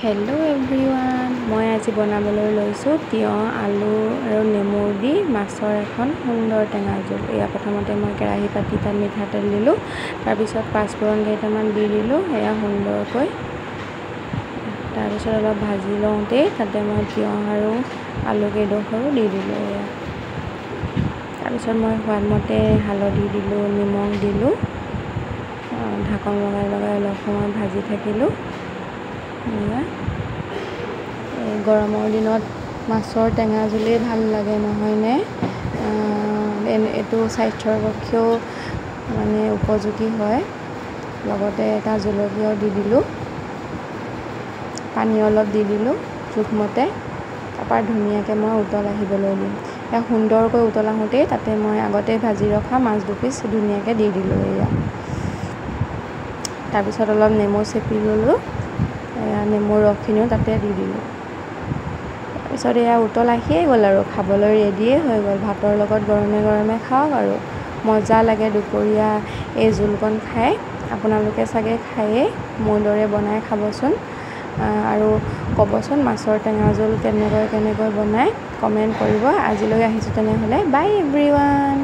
Hello' everyone, মই আজি বনাবলৈ লৈছোঁ তিয়ঁহ, আলু আৰু নেমু দি মাছৰ এখন সুন্দৰ টেঙা জোল। এয়া প্ৰথমতে মই কেৰাহী পাতি তাত মিঠাতেল দিলোঁ, তাৰপিছত পাঁচফোৰণ কেইটামান দি দিলোঁ এয়া সুন্দৰকৈ। তাৰপিছত অলপ ভাজি লওঁতেই তাতে মই তিয়ঁহ আৰু আলু কেইডোখৰো দি দিলোঁ এয়া। তাৰপিছত মই সোৱাদমতে হালধি দিলোঁ, নিমখ দিলোঁ, ঢাকন লগাই অলপ সময় ভাজি থাকিলোঁ। গৰমৰ দিনত মাছৰ টেঙা জোলেই ভাল লাগে নহয়নে? এইটো স্বাস্থ্যৰ পক্ষেও মানে উপযোগী হয়। লগতে এটা জলকীয়াও দি দিলোঁ, পানী অলপ দি দিলোঁ জোখমতে। তাৰপৰা ধুনীয়াকৈ মই উতল আহিবলৈ দিম। এয়া সুন্দৰকৈ উতল আহোঁতেই তাতে মই আগতে ভাজি ৰখা মাছ দুপিচ ধুনীয়াকৈ দি দিলোঁ এয়া। তাৰপিছত অলপ নেমু চেপি ল'লোঁ, এয়া নেমুৰ ৰসখিনিও তাতে দি দিলোঁ। তাৰপিছত এয়া উতল আহিয়ে গ'ল আৰু খাবলৈ ৰেডিয়ে হৈ গ'ল। ভাতৰ লগত গৰমে গৰমে খাওক আৰু মজা লাগে দুপৰীয়া এই জোলকণ খাই। আপোনালোকে চাগে খায়েই, মোৰ দৰে বনাই খাবচোন আৰু ক'বচোন মাছৰ টেঙা জোল কেনেকৈ বনায়, কমেণ্ট কৰিব। আজিলৈ আহিছোঁ তেনেহ'লে, বাই এভৰিৱান।